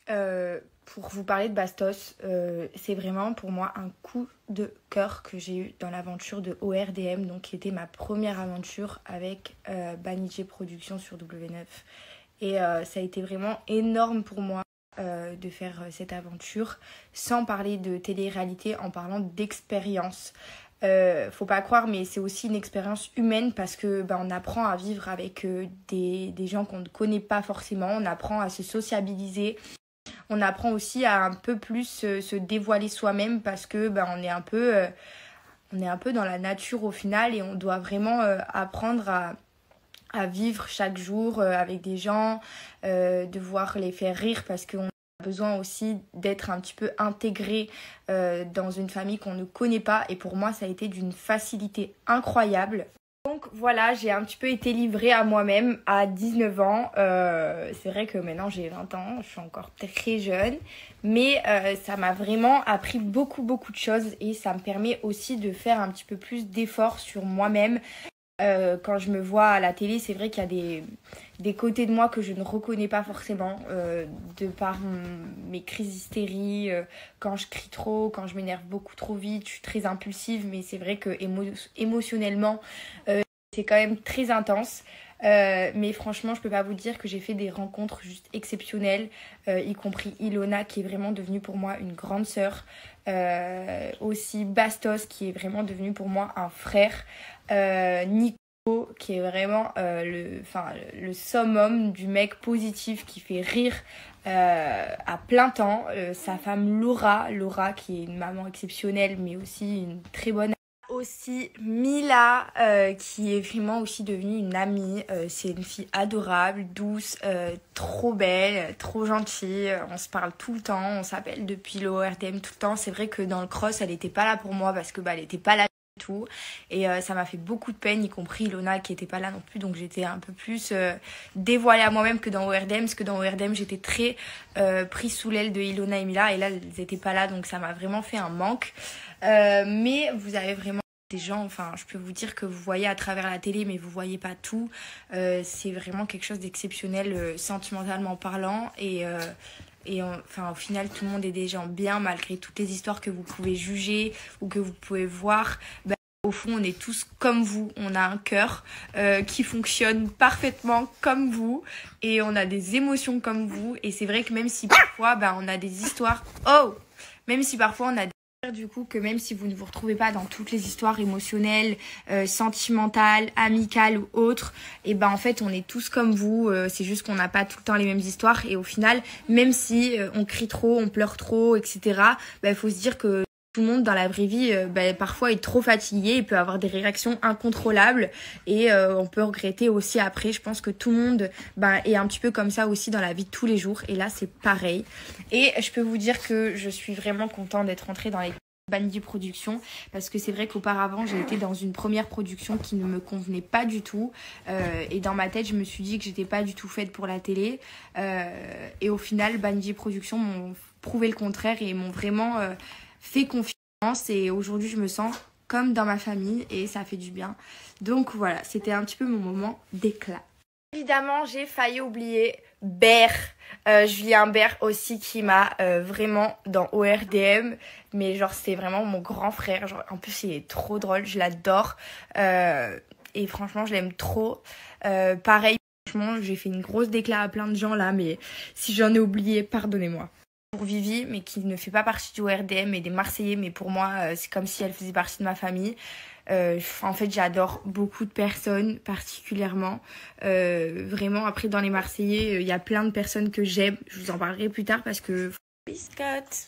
Pour vous parler de Bastos, c'est vraiment pour moi un coup de cœur que j'ai eu dans l'aventure de ORDM, donc qui était ma première aventure avec Banijé Productions sur W9. Et ça a été vraiment énorme pour moi de faire cette aventure, sans parler de télé-réalité, en parlant d'expérience. Faut pas croire, mais c'est aussi une expérience humaine parce que on apprend à vivre avec des gens qu'on ne connaît pas forcément, on apprend à se sociabiliser, on apprend aussi à un peu plus se dévoiler soi-même parce que on est un peu dans la nature au final et on doit vraiment apprendre à vivre chaque jour avec des gens, devoir les faire rire parce qu'on a besoin aussi d'être un petit peu intégré dans une famille qu'on ne connaît pas. Et pour moi, ça a été d'une facilité incroyable. Donc voilà, j'ai un petit peu été livrée à moi-même à 19 ans. C'est vrai que maintenant j'ai 20 ans, je suis encore très jeune. Mais ça m'a vraiment appris beaucoup de choses et ça me permet aussi de faire un petit peu plus d'efforts sur moi-même. Quand je me vois à la télé, c'est vrai qu'il y a des côtés de moi que je ne reconnais pas forcément, de par mes crises d'hystérie, quand je crie trop, quand je m'énerve beaucoup trop vite, je suis très impulsive, mais c'est vrai que émotionnellement, c'est quand même très intense. Mais franchement, je peux pas vous dire que j'ai fait des rencontres juste exceptionnelles, y compris Ilona qui est vraiment devenue pour moi une grande sœur, aussi Bastos qui est vraiment devenu pour moi un frère, Nico qui est vraiment le summum du mec positif qui fait rire à plein temps, sa femme Laura qui est une maman exceptionnelle mais aussi une très bonne aussi Mila qui est vraiment aussi devenue une amie. C'est une fille adorable, douce, trop belle, trop gentille. On se parle tout le temps, on s'appelle depuis le ORDM tout le temps. C'est vrai que dans le cross elle était pas là pour moi parce que elle était pas là du tout et ça m'a fait beaucoup de peine, y compris Ilona qui était pas là non plus, donc j'étais un peu plus dévoilée à moi-même que dans ORDM parce que dans ORDM j'étais très prise sous l'aile de Ilona et Mila et là elles étaient pas là donc ça m'a vraiment fait un manque. Mais vous avez vraiment des gens, enfin je peux vous dire que vous voyez à travers la télé mais vous voyez pas tout. C'est vraiment quelque chose d'exceptionnel sentimentalement parlant enfin au final tout le monde est des gens bien malgré toutes les histoires que vous pouvez juger ou que vous pouvez voir. Au fond on est tous comme vous, on a un cœur qui fonctionne parfaitement comme vous et on a des émotions comme vous et c'est vrai que même si parfois on a des histoires, même si parfois on a du coup que même si vous ne vous retrouvez pas dans toutes les histoires émotionnelles, sentimentales, amicales ou autres, et en fait on est tous comme vous, c'est juste qu'on n'a pas tout le temps les mêmes histoires et au final même si on crie trop, on pleure trop, etc. Faut se dire que tout le monde dans la vraie vie parfois est trop fatigué, il peut avoir des réactions incontrôlables et on peut regretter aussi après. Je pense que tout le monde est un petit peu comme ça aussi dans la vie de tous les jours et là c'est pareil. Et je peux vous dire que je suis vraiment contente d'être rentrée dans les Banijé Productions parce que c'est vrai qu'auparavant j'ai été dans une première production qui ne me convenait pas du tout et dans ma tête je me suis dit que j'étais pas du tout faite pour la télé et au final Banijé Productions m'ont prouvé le contraire et m'ont vraiment fait confiance et aujourd'hui je me sens comme dans ma famille et ça fait du bien. Donc voilà, c'était un petit peu mon moment d'éclat. Évidemment, j'ai failli oublier Ber, Julien Ber aussi qui m'a vraiment dans ORDM, mais genre c'est vraiment mon grand frère, genre en plus il est trop drôle, je l'adore et franchement je l'aime trop. Pareil, franchement j'ai fait une grosse déclat à plein de gens là, mais si j'en ai oublié, pardonnez-moi. Pour Vivi, mais qui ne fait pas partie du ORDM et des Marseillais, mais pour moi c'est comme si elle faisait partie de ma famille. En fait j'adore beaucoup de personnes particulièrement, vraiment. Après dans les Marseillais il y a plein de personnes que j'aime, je vous en parlerai plus tard parce que biscotte.